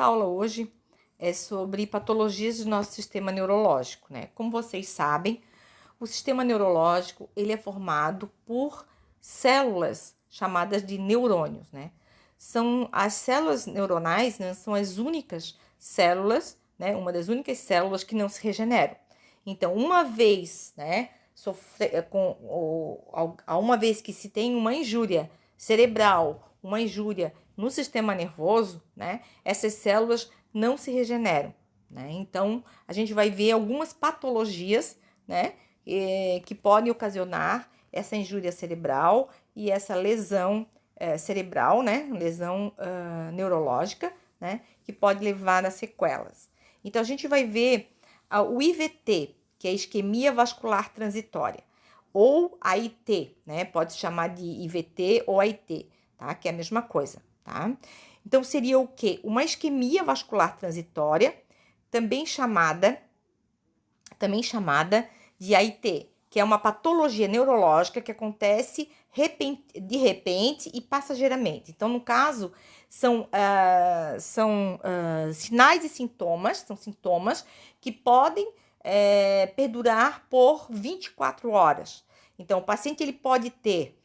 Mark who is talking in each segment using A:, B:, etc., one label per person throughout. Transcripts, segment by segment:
A: nossa aula hoje é sobre patologias do nosso sistema neurológico, né? Como vocês sabem, o sistema neurológico ele é formado por células chamadas de neurônios, né? São as células neuronais, né? São as únicas células, né? Uma das únicas células que não se regeneram. Então, uma vez, né? Uma vez que se tem uma injúria cerebral, uma injúria no sistema nervoso, né? Essas células não se regeneram, né? Então, a gente vai ver algumas patologias, né? Que podem ocasionar essa injúria cerebral e essa lesão cerebral, né? Lesão neurológica, né? Que pode levar a sequelas. Então, a gente vai ver o IVT, que é isquemia vascular transitória, ou AIT, né? Pode se chamar de IVT ou AIT, tá? Que é a mesma coisa, tá? Então, seria o quê? Uma isquemia vascular transitória, também chamada de AIT, que é uma patologia neurológica que acontece de repente e passageiramente. Então, no caso, são sinais e sintomas, são sintomas que podem perdurar por 24 horas. Então, o paciente ele pode ter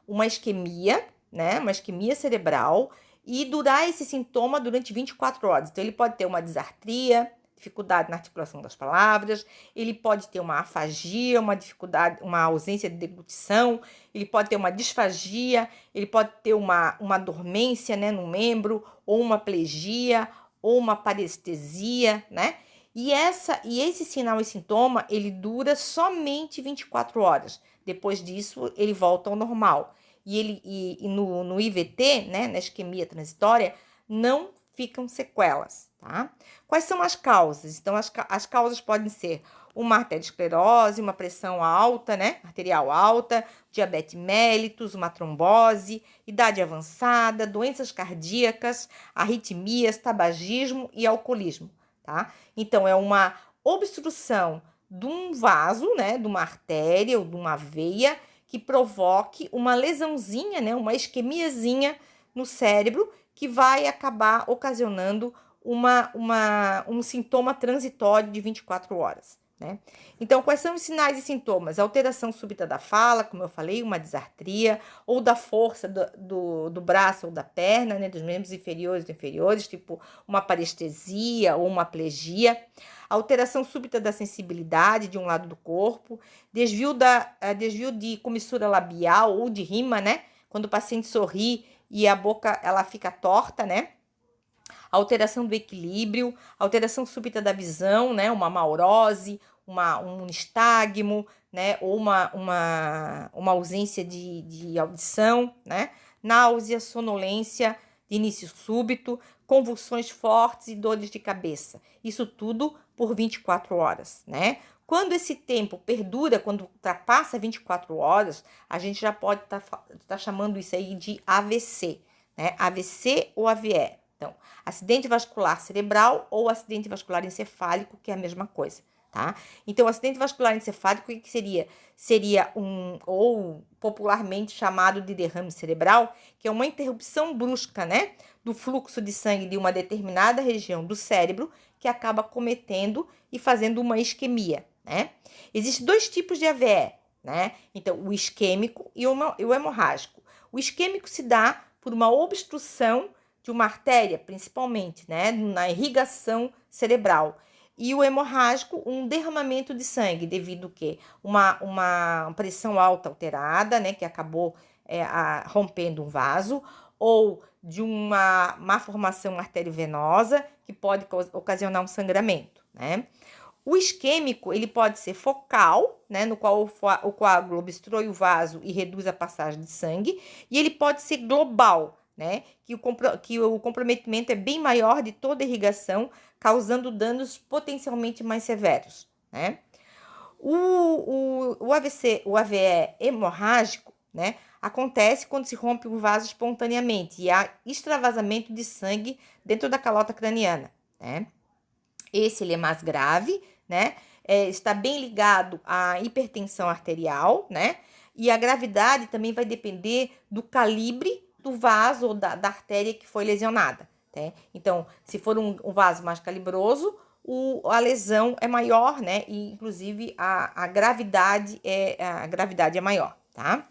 A: uma isquemia, né, uma isquemia cerebral, e durar esse sintoma durante 24 horas. Então, ele pode ter uma disartria, dificuldade na articulação das palavras, ele pode ter uma afagia, uma dificuldade, uma ausência de deglutição, ele pode ter uma disfagia, ele pode ter uma dormência, né, no membro, ou uma plegia, ou uma parestesia, né? E esse sinal e sintoma, ele dura somente 24 horas. Depois disso, ele volta ao normal. E no IVT, né, na isquemia transitória, não ficam sequelas, tá? Quais são as causas? Então, as causas podem ser uma arteriosclerose, uma pressão alta, né, arterial alta, diabetes mellitus, uma trombose, idade avançada, doenças cardíacas, arritmias, tabagismo e alcoolismo, tá? Então, é uma obstrução de um vaso, né, de uma artéria ou de uma veia que provoque uma lesãozinha, né, uma isquemiazinha no cérebro que vai acabar ocasionando um sintoma transitório de 24 horas, né? Então, quais são os sinais e sintomas? Alteração súbita da fala, como eu falei, uma disartria, ou da força do braço ou da perna, né, dos membros inferiores e inferiores, tipo uma parestesia ou uma plegia. Alteração súbita da sensibilidade de um lado do corpo, desvio de comissura labial ou de rima, né? Quando o paciente sorri e a boca ela fica torta, né? Alteração do equilíbrio, alteração súbita da visão, né? Uma maurose, um nistagmo, né? Ou uma ausência de audição, né? Náusea, sonolência de início súbito, convulsões fortes e dores de cabeça. Isso tudo por 24 horas, né? Quando esse tempo perdura, quando ultrapassa 24 horas, a gente já pode tá chamando isso aí de AVC, né? AVC ou AVE. Então, acidente vascular cerebral ou acidente vascular encefálico, que é a mesma coisa, tá? Então, acidente vascular encefálico, o que seria? Seria ou popularmente chamado de derrame cerebral, que é uma interrupção brusca, né, do fluxo de sangue de uma determinada região do cérebro, que acaba cometendo e fazendo uma isquemia, né? Existem dois tipos de AVE, né? Então, o isquêmico e o hemorrágico. O isquêmico se dá por uma obstrução de uma artéria, principalmente, né, na irrigação cerebral. E o hemorrágico, um derramamento de sangue, devido a quê? Uma pressão alta alterada, né, que acabou rompendo um vaso, ou de uma má formação arteriovenosa, que pode ocasionar um sangramento, né? O isquêmico, ele pode ser focal, né, no qual o coágulo obstrui o vaso e reduz a passagem de sangue, e ele pode ser global, né, que o comprometimento é bem maior de toda a irrigação, causando danos potencialmente mais severos, né? O AVC, o AVE hemorrágico, né, acontece quando se rompe o vaso espontaneamente e há extravasamento de sangue dentro da calota craniana, né? Esse ele é mais grave, né? Está bem ligado à hipertensão arterial, né? E a gravidade também vai depender do calibre do vaso ou da artéria que foi lesionada, né? Então, se for um vaso mais calibroso, a lesão é maior, né? E, inclusive, a gravidade é maior, tá?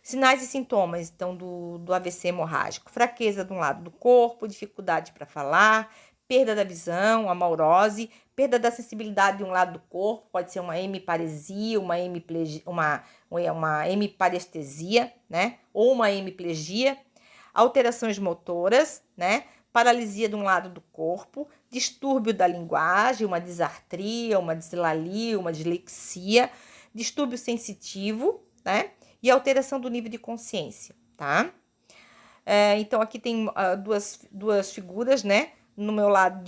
A: Sinais e sintomas, então, do AVC hemorrágico: fraqueza de um lado do corpo, dificuldade para falar, perda da visão, amaurose, perda da sensibilidade de um lado do corpo, pode ser uma hemiparesia, uma hemiparestesia, né? Ou uma hemiplegia, alterações motoras, né? Paralisia de um lado do corpo, distúrbio da linguagem, uma disartria, uma dislalia, uma dislexia, distúrbio sensitivo, né? E alteração do nível de consciência, tá? Então, aqui tem duas figuras, né? No meu lado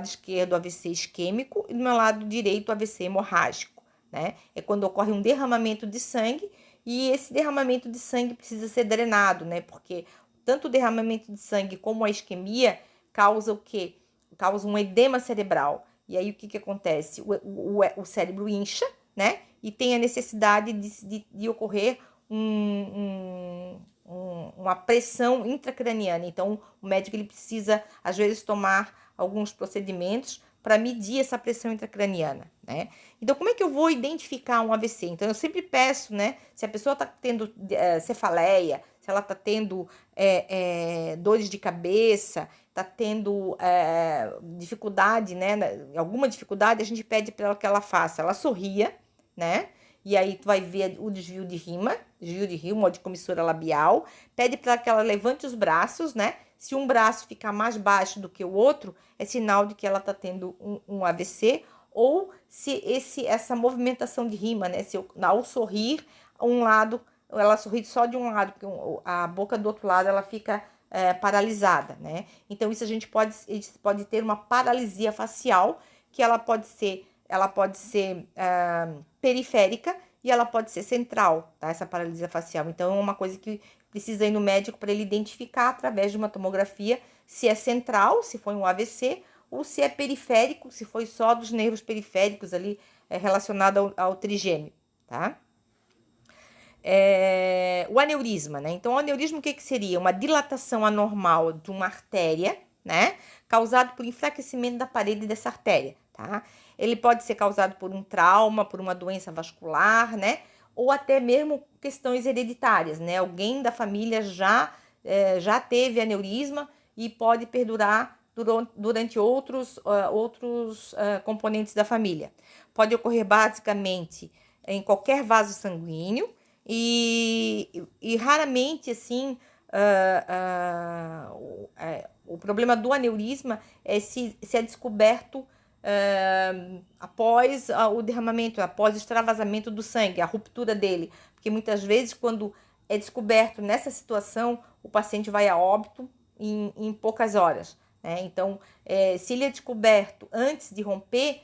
A: esquerdo, o AVC isquêmico, e no meu lado direito, o AVC hemorrágico, né? É quando ocorre um derramamento de sangue, e esse derramamento de sangue precisa ser drenado, né? Porque tanto o derramamento de sangue como a isquemia causa o quê? Causa um edema cerebral. E aí, o que acontece? O cérebro incha, né? E tem a necessidade de ocorrer uma pressão intracraniana. Então, o médico ele precisa, às vezes, tomar alguns procedimentos para medir essa pressão intracraniana, né? Então, como é que eu vou identificar um AVC? Então, eu sempre peço, né, se a pessoa está tendo cefaleia, se ela está tendo dores de cabeça, está tendo dificuldade, né, alguma dificuldade, a gente pede para ela que ela faça, ela sorria, né? E aí tu vai ver o desvio de rima ou de comissura labial. Pede para que ela levante os braços, né? Se um braço ficar mais baixo do que o outro, é sinal de que ela está tendo um AVC. Ou se essa movimentação de rima, né? Se ao sorrir, ela sorri só de um lado, porque a boca do outro lado ela fica paralisada, né? Então, isso a gente pode ter uma paralisia facial, que ela pode ser periférica e ela pode ser central, tá? Essa paralisia facial. Então, é uma coisa que precisa ir no médico para ele identificar através de uma tomografia se é central, se foi um AVC, ou se é periférico, se foi só dos nervos periféricos ali relacionado ao trigêmeo, tá? O aneurisma, né? Então, o aneurisma, o que seria? Uma dilatação anormal de uma artéria, né? Causado por enfraquecimento da parede dessa artéria, tá? Ele pode ser causado por um trauma, por uma doença vascular, né? Ou até mesmo questões hereditárias, né? Alguém da família já teve aneurisma e pode perdurar durante outros componentes da família. Pode ocorrer basicamente em qualquer vaso sanguíneo e raramente, assim, o problema do aneurisma é se é descoberto após o derramamento, após o extravasamento do sangue, a ruptura dele. Porque muitas vezes, quando é descoberto nessa situação, o paciente vai a óbito em poucas horas, né? Então, se ele é descoberto antes de romper,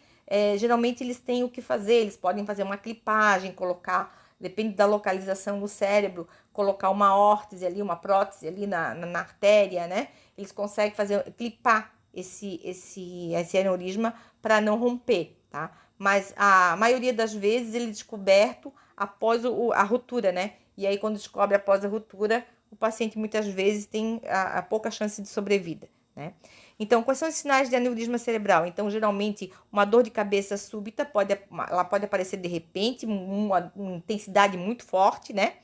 A: geralmente eles têm o que fazer, eles podem fazer uma clipagem, colocar, depende da localização no cérebro, colocar uma órtese ali, uma prótese ali na artéria, né? Eles conseguem clipar esse aneurisma para não romper, tá? Mas a maioria das vezes ele é descoberto após a ruptura, né? E aí, quando descobre após a ruptura, o paciente muitas vezes tem a pouca chance de sobrevida, né? Então, quais são os sinais de aneurisma cerebral? Então, geralmente, uma dor de cabeça súbita ela pode aparecer de repente, uma intensidade muito forte, né?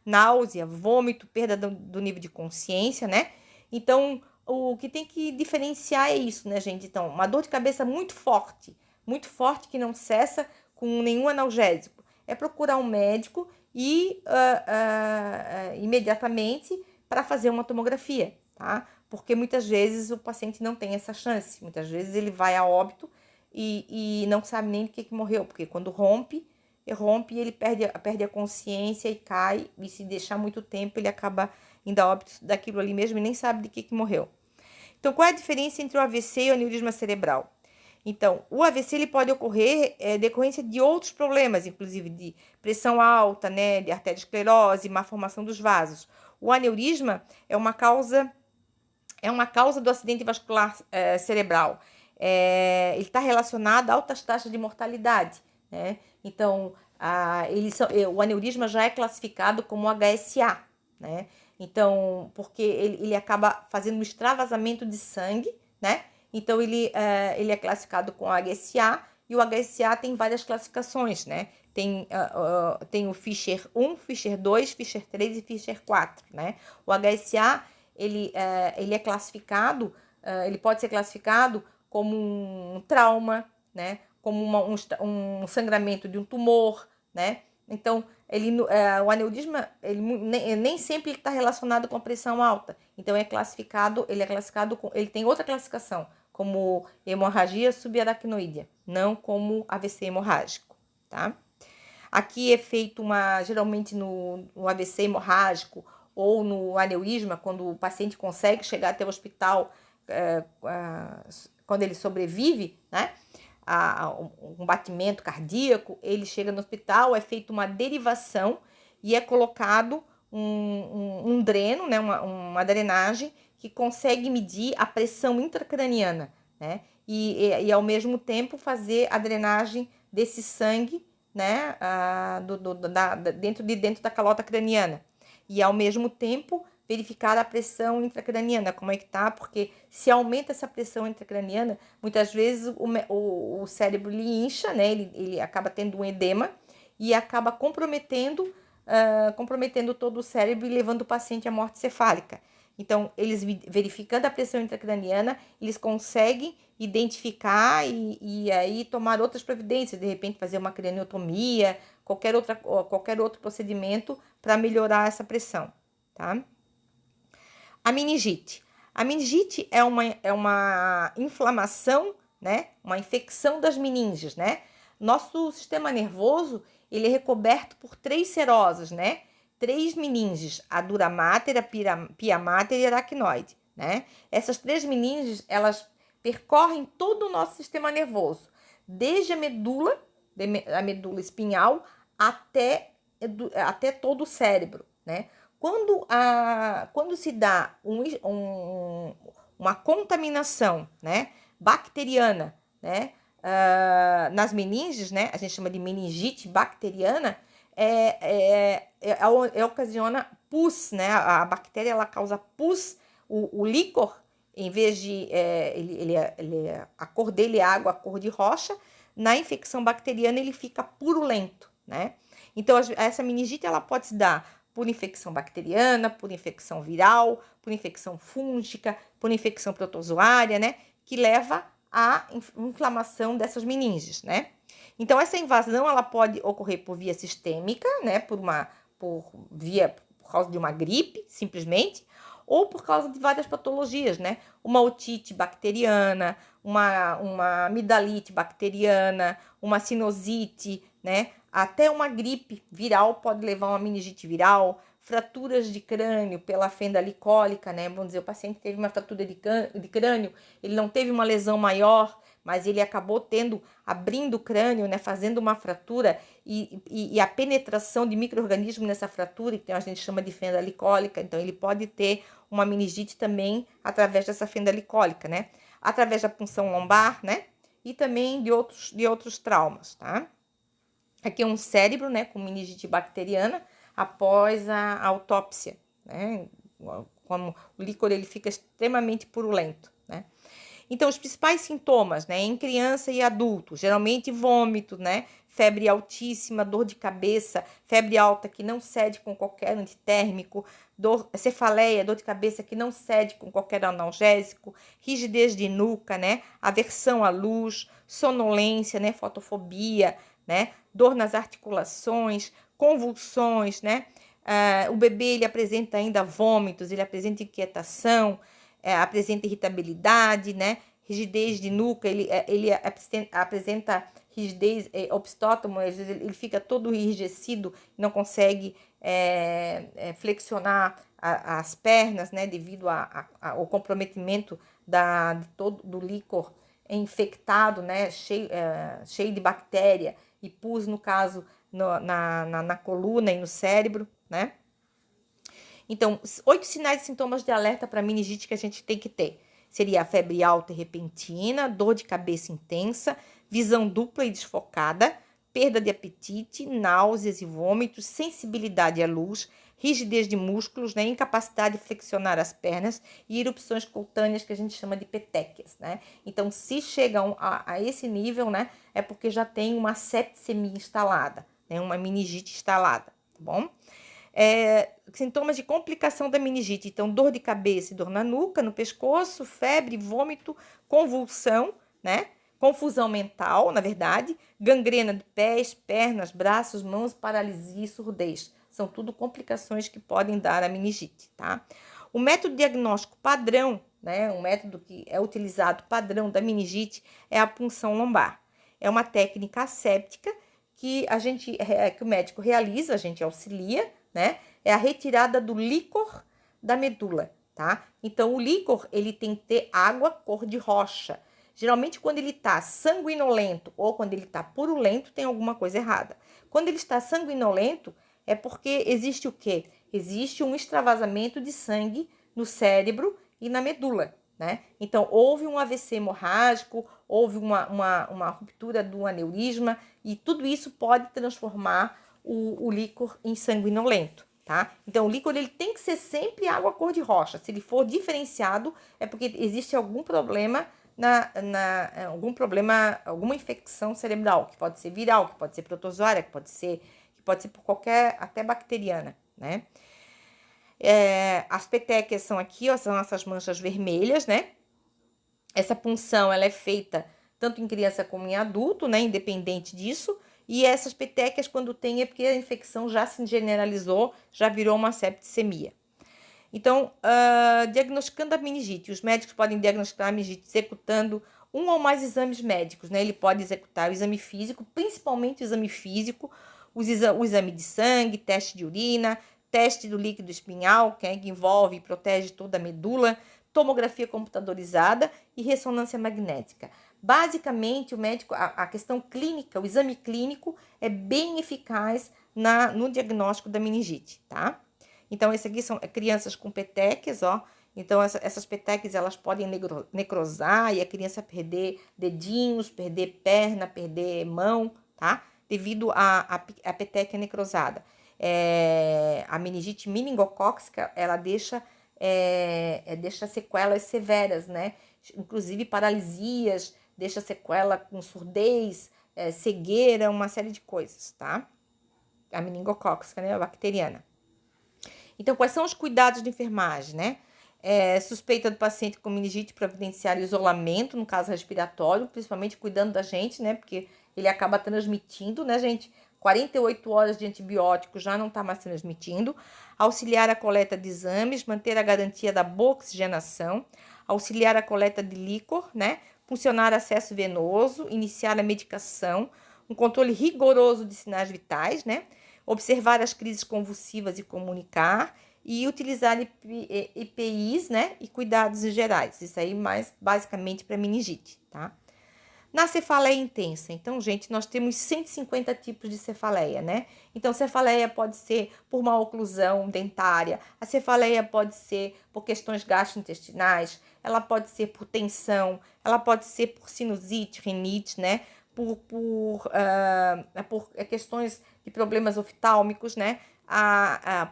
A: Náusea, vômito, perda do nível de consciência, né? Então, o que tem que diferenciar é isso, né, gente? Então, uma dor de cabeça muito forte que não cessa com nenhum analgésico. É procurar um médico e imediatamente para fazer uma tomografia, tá? Porque muitas vezes o paciente não tem essa chance. Muitas vezes ele vai a óbito e não sabe nem do que morreu, porque quando rompe e ele perde a consciência e cai, e se deixar muito tempo ele acaba indo a óbito daquilo ali mesmo e nem sabe de que morreu. Então, qual é a diferença entre o AVC e o aneurisma cerebral? Então, o AVC ele pode ocorrer decorrência de outros problemas, inclusive de pressão alta, né, de arteriosclerose, má formação dos vasos. O aneurisma é uma causa do acidente vascular cerebral. Ele está relacionado a altas taxas de mortalidade, né? Então, o aneurisma já é classificado como HSA, né? Então, porque ele acaba fazendo um extravasamento de sangue, né? Então, ele é classificado com HSA, e o HSA tem várias classificações, né? Tem o Fischer 1, Fischer 2, Fischer 3 e Fischer 4, né? O HSA, ele é classificado, ele pode ser classificado como um trauma, né? Como um sangramento de um tumor, né? Então, o aneurisma, nem sempre está relacionado com a pressão alta. Então, ele tem outra classificação, como hemorragia subaracnoidea, não como AVC hemorrágico, tá? Aqui é feito geralmente no AVC hemorrágico ou no aneurisma, quando o paciente consegue chegar até o hospital, quando ele sobrevive, né? Um batimento cardíaco, ele chega no hospital, é feita uma derivação e é colocado um dreno, né? Uma drenagem que consegue medir a pressão intracraniana, né? E ao mesmo tempo fazer a drenagem desse sangue, né? Dentro da calota craniana. E ao mesmo tempo verificar a pressão intracraniana, como é que tá, porque se aumenta essa pressão intracraniana, muitas vezes o cérebro ele incha, né? Ele acaba tendo um edema e acaba comprometendo todo o cérebro e levando o paciente à morte cefálica. Então, eles verificando a pressão intracraniana, eles conseguem identificar e aí tomar outras providências, de repente fazer uma craniotomia, qualquer outro procedimento para melhorar essa pressão, tá? A meningite. A meningite é uma inflamação, né? Uma infecção das meninges, né? Nosso sistema nervoso, ele é recoberto por 3 serosas, né? 3 meninges, a dura mater, a pia mater e a aracnoide, né? Essas 3 meninges, elas percorrem todo o nosso sistema nervoso, desde a medula espinhal até todo o cérebro, né? Quando se dá uma contaminação, né, bacteriana, né, nas meninges, né, a gente chama de meningite bacteriana, ocasiona pus, né, a bactéria ela causa pus, o líquor, em vez de a cor dele é água, a cor de rocha, na infecção bacteriana ele fica purulento, né? Então essa meningite ela pode se dar por infecção bacteriana, por infecção viral, por infecção fúngica, por infecção protozoária, né? Que leva à inflamação dessas meninges, né? Então, essa invasão, ela pode ocorrer por via sistêmica, né? Por causa de uma gripe, simplesmente, ou por causa de várias patologias, né? Uma otite bacteriana, uma amidalite bacteriana, uma sinusite, né? Até uma gripe viral pode levar a uma meningite viral, fraturas de crânio pela fenda licólica, né? Vamos dizer, o paciente teve uma fratura de crânio, ele não teve uma lesão maior, mas ele acabou abrindo o crânio, né? Fazendo uma fratura e a penetração de micro-organismos nessa fratura, então a gente chama de fenda licólica, então ele pode ter uma meningite também através dessa fenda licólica, né? Através da punção lombar, né? E também de outros traumas, tá? Aqui é um cérebro, né, com meningite bacteriana após a autópsia, né? Como o líquor ele fica extremamente purulento, né? Então, os principais sintomas, né, em criança e adulto, geralmente vômito, né, febre altíssima, dor de cabeça, febre alta que não cede com qualquer antitérmico, cefaleia, dor de cabeça que não cede com qualquer analgésico, rigidez de nuca, né, aversão à luz, sonolência, né, fotofobia, né, dor nas articulações, convulsões, né, o bebê ele apresenta ainda vômitos, ele apresenta inquietação, apresenta irritabilidade, né? Rigidez de nuca, ele apresenta rigidez, obstótomo, às vezes ele fica todo enrijecido, não consegue flexionar as pernas, né? Devido ao comprometimento do líquor infectado, né? Cheio de bactéria e pus, no caso, na coluna e no cérebro, né? Então, 8 sinais e sintomas de alerta para meningite que a gente tem que ter. Seria a febre alta e repentina, dor de cabeça intensa, visão dupla e desfocada, perda de apetite, náuseas e vômitos, sensibilidade à luz, rigidez de músculos, né, incapacidade de flexionar as pernas e erupções cutâneas que a gente chama de petequias, né? Então, se chegam a esse nível, né, é porque já tem uma septicemia instalada, né, uma meningite instalada, tá bom? Sintomas de complicação da meningite, então dor de cabeça e dor na nuca, no pescoço, febre, vômito, convulsão, né? Confusão mental, na verdade, gangrena de pés, pernas, braços, mãos, paralisia e surdez. São tudo complicações que podem dar a meningite, tá? O método diagnóstico padrão, né? Um método que é utilizado padrão da meningite é a punção lombar. É uma técnica asséptica que que o médico realiza, a gente auxilia, né? É a retirada do líquor da medula, tá? Então, o líquor, ele tem que ter água cor de rocha. Geralmente, quando ele está sanguinolento ou quando ele está purulento, tem alguma coisa errada. Quando ele está sanguinolento, é porque existe o quê? Existe um extravasamento de sangue no cérebro e na medula, né? Então, houve um AVC hemorrágico, houve uma ruptura do aneurisma e tudo isso pode transformar o líquor em sanguinolento, tá? Então, o líquor ele tem que ser sempre água cor de rocha. Se ele for diferenciado, é porque existe algum problema alguma infecção cerebral, que pode ser viral, que pode ser protozoária, que pode ser por qualquer, até bacteriana, né? As petequias são aqui, ó, são essas manchas vermelhas, né? Essa punção, ela é feita tanto em criança como em adulto, né? Independente disso. E essas petequias, quando tem, é porque a infecção já se generalizou, já virou uma septicemia. Então, diagnosticando a meningite, os médicos podem diagnosticar a meningite executando um ou mais exames médicos, né? Ele pode executar o exame físico, principalmente o exame físico, o exame de sangue, teste de urina, teste do líquido espinhal, que envolve e protege toda a medula, tomografia computadorizada e ressonância magnética. Basicamente, o médico, a questão clínica, o exame clínico é bem eficaz no diagnóstico da meningite, tá? Então, esse aqui são crianças com petequias, ó. Então, essas petequias, elas podem necrosar e a criança perder dedinhos, perder perna, perder mão, tá? Devido à petequia necrosada. A meningite meningocócica, ela deixa sequelas severas, né? Inclusive paralisias, deixa sequela com surdez, cegueira, uma série de coisas, tá? A meningocócica, né? A bacteriana. Então, quais são os cuidados de enfermagem, né? Suspeita do paciente com meningite, providenciar isolamento, no caso respiratório, principalmente cuidando da gente, né? Porque ele acaba transmitindo, né, gente? 48 horas de antibiótico já não está mais transmitindo. Auxiliar a coleta de exames, manter a garantia da boa oxigenação, auxiliar a coleta de líquor, né? Funcionar acesso venoso, iniciar a medicação, um controle rigoroso de sinais vitais, né? Observar as crises convulsivas e comunicar, e utilizar EPIs, né, e cuidados em gerais. Isso aí mais basicamente para meningite, tá? Na cefaleia intensa, então, gente, nós temos 150 tipos de cefaleia, né? Então, cefaleia pode ser por uma oclusão dentária, a cefaleia pode ser por questões gastrointestinais, ela pode ser por tensão, ela pode ser por sinusite, rinite, né? Por questões de problemas oftálmicos, né?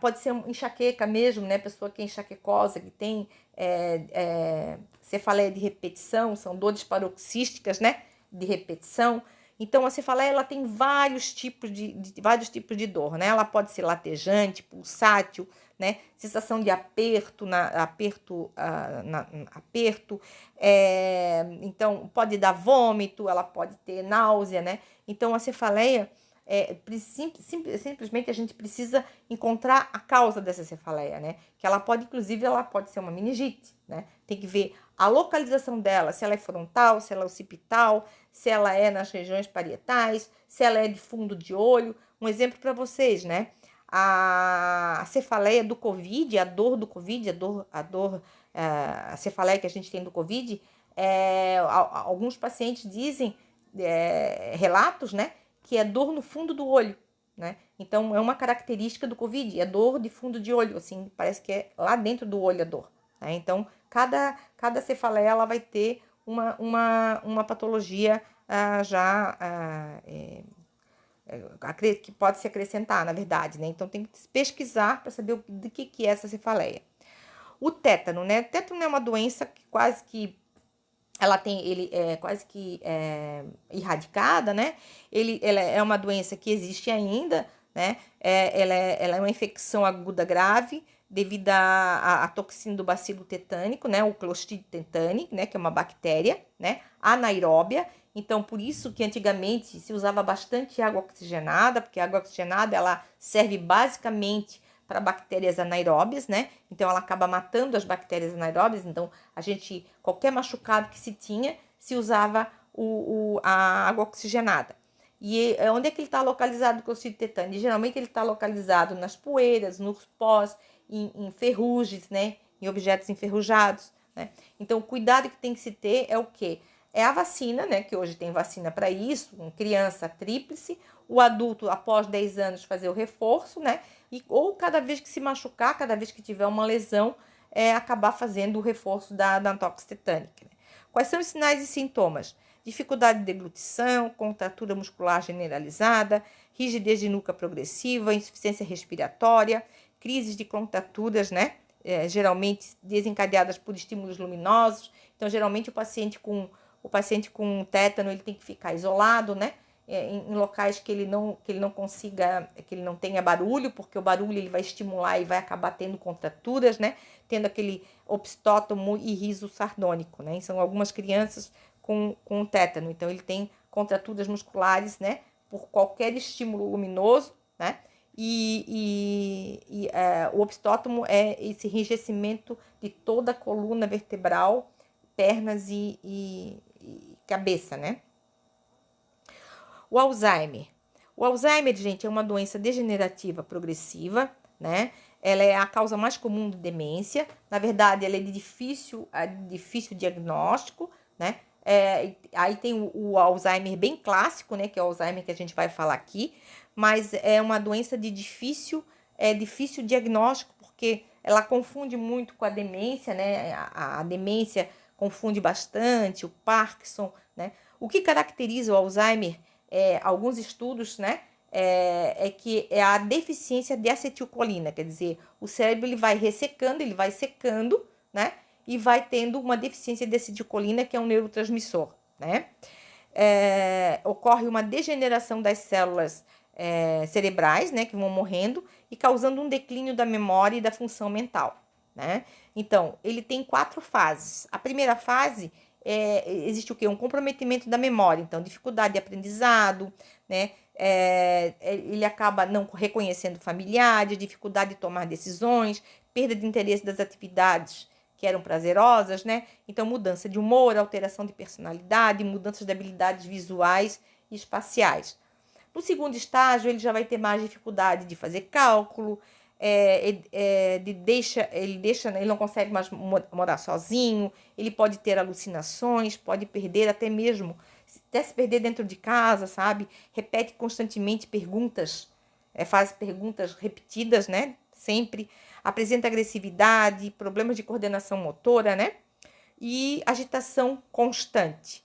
A: Pode ser enxaqueca mesmo, né? Pessoa que é enxaquecosa, que tem cefaleia de repetição, são dores paroxísticas, né? De repetição. Então, a cefaleia ela tem vários tipos de dor, né? Ela pode ser latejante, pulsátil, né? Sensação de aperto, então pode dar vômito, ela pode ter náusea, né? Então, a cefaleia simplesmente a gente precisa encontrar a causa dessa cefaleia, né? Que ela pode ser uma meningite, né? Tem que ver a localização dela, se ela é frontal, se ela é occipital, se ela é nas regiões parietais, se ela é de fundo de olho. Um exemplo para vocês, né? A cefaleia do Covid, a dor do Covid, a cefaleia que a gente tem do Covid, alguns pacientes dizem, relatos, né? Que é dor no fundo do olho, né? Então, é uma característica do Covid, é dor de fundo de olho, assim, parece que é lá dentro do olho a dor, né? Então, cada cefaleia, ela vai ter uma patologia que pode se acrescentar, na verdade, né? Então, tem que pesquisar para saber de que é essa cefaleia. O tétano, né? O tétano é uma doença que quase que ele é quase que erradicada, né? Ela é uma doença que existe ainda, né? Ela é uma infecção aguda grave devido à toxina do bacilo tetânico, né? O Clostridium tetani, né? Que é uma bactéria, né? Anaeróbia. Então, por isso que antigamente se usava bastante água oxigenada, porque a água oxigenada ela serve basicamente para bactérias anaeróbias, né? Então ela acaba matando as bactérias anaeróbias. Então qualquer machucado que se tinha, se usava a água oxigenada. E onde é que ele está localizado, o Clostridium tetani? Geralmente ele está localizado nas poeiras, nos pós, em ferrugens, né? Em objetos enferrujados, né? Então o cuidado que tem que se ter é o quê? É a vacina, né? Que hoje tem vacina para isso, em criança tríplice, o adulto após 10 anos fazer o reforço, né? Ou cada vez que se machucar, cada vez que tiver uma lesão, acabar fazendo o reforço da antóxi tetânica. Né? Quais são os sinais e sintomas? Dificuldade de deglutição, contratura muscular generalizada, rigidez de nuca progressiva, insuficiência respiratória, crises de contraturas, né? Geralmente desencadeadas por estímulos luminosos. Então, geralmente o paciente com tétano ele tem que ficar isolado, né? Em locais que ele não consiga, que ele não tenha barulho, porque o barulho ele vai estimular e vai acabar tendo contraturas, né? Tendo aquele opistótomo e riso sardônico, né? E são algumas crianças com tétano, então ele tem contraturas musculares, né? Por qualquer estímulo luminoso, né? O opistótomo é esse enrijecimento de toda a coluna vertebral, pernas e cabeça, né? O Alzheimer. O Alzheimer, gente, é uma doença degenerativa progressiva, né? Ela é a causa mais comum de demência. Na verdade, ela é de difícil diagnóstico, né? Aí tem o Alzheimer bem clássico, né? Que é o Alzheimer que a gente vai falar aqui. Mas é uma doença de difícil diagnóstico, porque ela confunde muito com a demência, né? A demência confunde bastante, o Parkinson, né? O que caracteriza o Alzheimer, alguns estudos, né? Que é a deficiência de acetilcolina, quer dizer, o cérebro ele vai ressecando, ele vai secando, né? E vai tendo uma deficiência de acetilcolina, que é um neurotransmissor, né? Ocorre uma degeneração das células cerebrais, né? Que vão morrendo e causando um declínio da memória e da função mental, né? Então, ele tem 4 fases. A primeira fase existe o quê? Um comprometimento da memória, então dificuldade de aprendizado, né? Ele acaba não reconhecendo familiares, dificuldade de tomar decisões, perda de interesse das atividades que eram prazerosas, né? Então, mudança de humor, alteração de personalidade, mudanças de habilidades visuais e espaciais. No segundo estágio, ele já vai ter mais dificuldade de fazer cálculo, ele não consegue mais morar sozinho, ele pode ter alucinações, pode perder até se perder dentro de casa, sabe? Repete constantemente perguntas, faz perguntas repetidas, né? Sempre apresenta agressividade, problemas de coordenação motora, né? E agitação constante.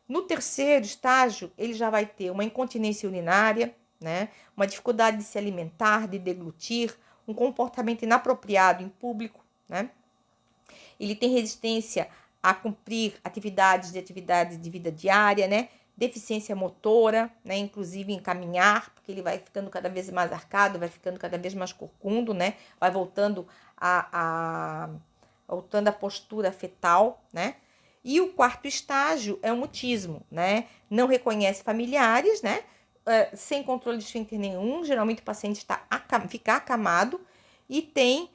A: No terceiro estágio, ele já vai ter uma incontinência urinária, né? Uma dificuldade de se alimentar, de deglutir, um comportamento inapropriado em público, né? Ele tem resistência a cumprir atividades de vida diária, né? Deficiência motora, né? Inclusive em caminhar, porque ele vai ficando cada vez mais arcado, vai ficando cada vez mais corcundo, né? Vai voltando a postura fetal, né? E o quarto estágio é o mutismo, né? Não reconhece familiares, né? Sem controle de esfíncter nenhum, geralmente o paciente fica acamado e tem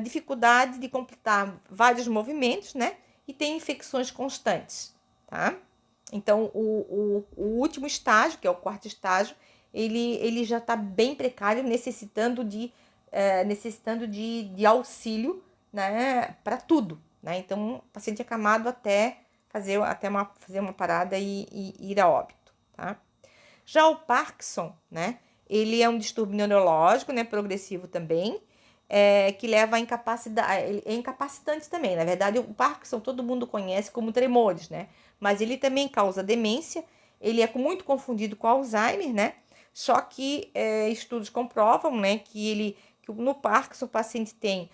A: dificuldade de completar vários movimentos, né? E tem infecções constantes, tá? Então, o último estágio, que é o quarto estágio, ele já está bem precário, necessitando de auxílio, né? Para tudo, né? Então, o paciente é acamado até fazer uma parada e ir a óbito, tá? Já o Parkinson, né? Ele é um distúrbio neurológico, né? Progressivo também, que leva a incapacidade. Ele é incapacitante também. Na verdade, o Parkinson todo mundo conhece como tremores, né? Mas ele também causa demência. Ele é muito confundido com Alzheimer, né? Só que estudos comprovam, né, que no Parkinson o paciente tem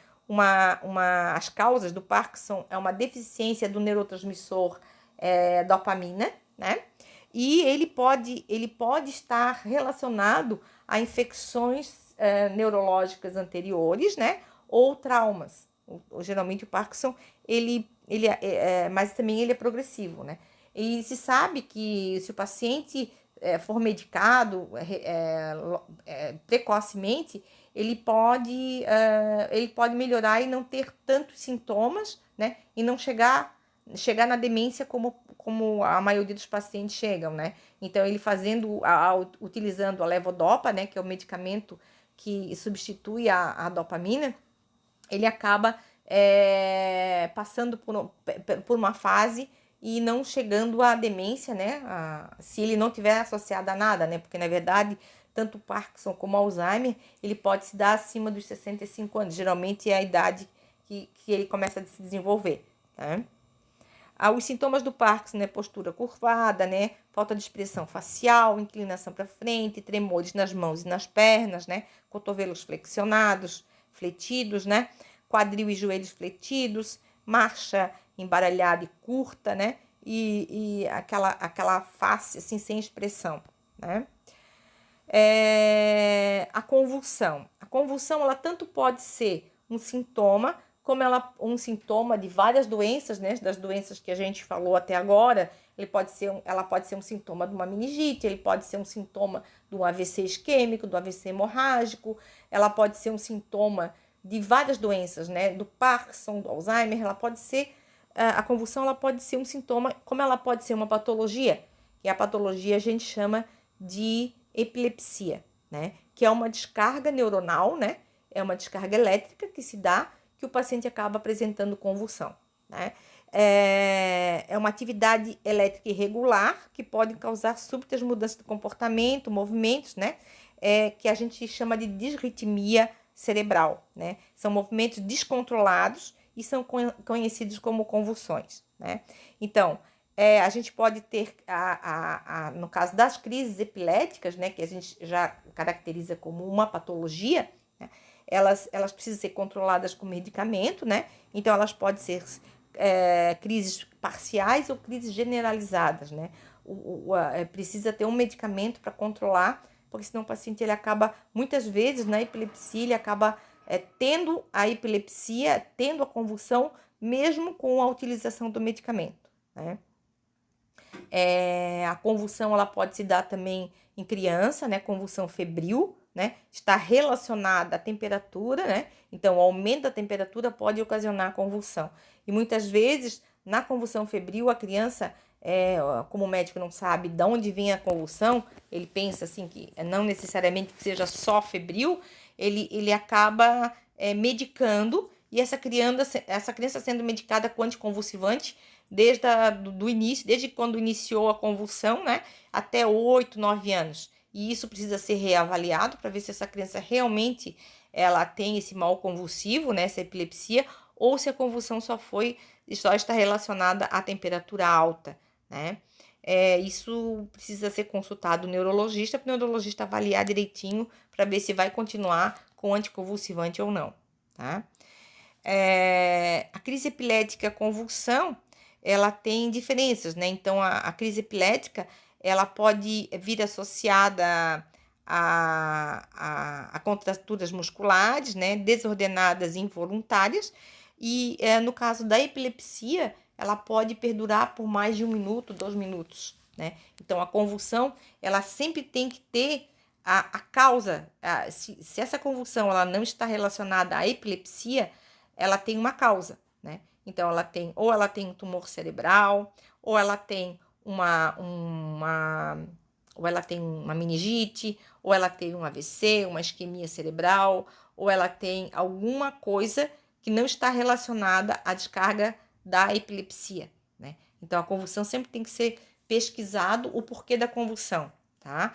A: as causas do Parkinson é uma deficiência do neurotransmissor dopamina, né? E ele pode estar relacionado a infecções neurológicas anteriores, né? Ou traumas. Geralmente o Parkinson, mas também ele é progressivo, né? E se sabe que se o paciente for medicado precocemente, ele pode melhorar e não ter tantos sintomas, né? E não chegar na demência como a maioria dos pacientes chegam, né? Então, ele utilizando a levodopa, né? Que é o medicamento que substitui a dopamina, ele acaba passando por uma fase e não chegando à demência, né? Se ele não tiver associado a nada, né? Porque, na verdade, tanto o Parkinson como o Alzheimer, ele pode se dar acima dos 65 anos. Geralmente é a idade que ele começa a se desenvolver, tá? Os sintomas do Parkinson, né? Postura curvada, né? Falta de expressão facial, inclinação para frente, tremores nas mãos e nas pernas, né? Cotovelos flexionados, fletidos, né? Quadril e joelhos fletidos, marcha embaralhada e curta, né? E aquela face assim sem expressão, né? A convulsão. A convulsão, ela tanto pode ser um sintoma, como um sintoma de várias doenças, né? Das doenças que a gente falou até agora. Ela pode ser um sintoma de uma meningite, ele pode ser um sintoma do AVC isquêmico, do AVC hemorrágico, ela pode ser um sintoma de várias doenças, né? Do Parkinson, do Alzheimer, a convulsão ela pode ser um sintoma, como ela pode ser uma patologia, que a patologia a gente chama de epilepsia, né? Que é uma descarga neuronal, né? É uma descarga elétrica que se dá, que o paciente acaba apresentando convulsão, né? É uma atividade elétrica irregular que pode causar súbitas mudanças de comportamento, movimentos, né? Que a gente chama de disritmia cerebral, né? São movimentos descontrolados e são conhecidos como convulsões, né? Então, a gente pode ter, no caso das crises epiléticas, né, que a gente já caracteriza como uma patologia, né, elas precisam ser controladas com medicamento, né? Então, elas podem ser crises parciais ou crises generalizadas, né? Precisa ter um medicamento para controlar, porque senão o paciente ele acaba, muitas vezes, na epilepsia, ele acaba tendo a epilepsia, tendo a convulsão, mesmo com a utilização do medicamento, né? A convulsão ela pode se dar também em criança, né? Convulsão febril, né? Está relacionada à temperatura, né? Então, o aumento da temperatura pode ocasionar convulsão. E muitas vezes, na convulsão febril, a criança, como o médico não sabe de onde vem a convulsão, ele pensa assim que não necessariamente que seja só febril, ele acaba medicando, e essa criança sendo medicada com anticonvulsivante desde do início, desde quando iniciou a convulsão, né, até 8, 9 anos. E isso precisa ser reavaliado para ver se essa criança realmente ela tem esse mal convulsivo, né, essa epilepsia, ou se a convulsão só está relacionada à temperatura alta, né? Isso precisa ser consultado o neurologista, para o neurologista avaliar direitinho para ver se vai continuar com anticonvulsivante ou não, tá? A crise epilética convulsão, ela tem diferenças, né? Então, a crise epilética, ela pode vir associada a contraturas musculares, né? Desordenadas e involuntárias. E no caso da epilepsia, ela pode perdurar por mais de 1 minuto, 2 minutos, né? Então, a convulsão, ela sempre tem que ter a causa. Se essa convulsão ela não está relacionada à epilepsia, ela tem uma causa, né? Então, ela tem um tumor cerebral, ou ela tem ou ela tem uma meningite, ou ela tem um AVC, uma isquemia cerebral, ou ela tem alguma coisa que não está relacionada à descarga da epilepsia, né? Então, a convulsão sempre tem que ser pesquisado o porquê da convulsão, tá?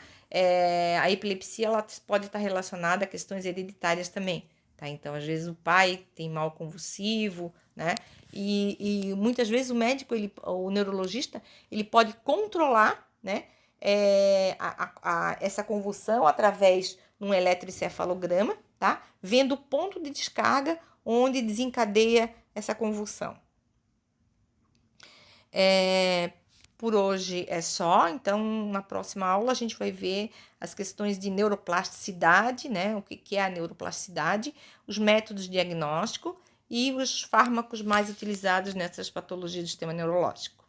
A: A epilepsia ela pode estar relacionada a questões hereditárias também, tá? Então, às vezes o pai tem mal convulsivo, né? E muitas vezes o médico, o neurologista, ele pode controlar, né? essa convulsão através de um eletroencefalograma, tá? Vendo o ponto de descarga onde desencadeia essa convulsão. Por hoje é só, então na próxima aula a gente vai ver as questões de neuroplasticidade, né? O que é a neuroplasticidade, os métodos de diagnóstico e os fármacos mais utilizados nessas patologias do sistema neurológico.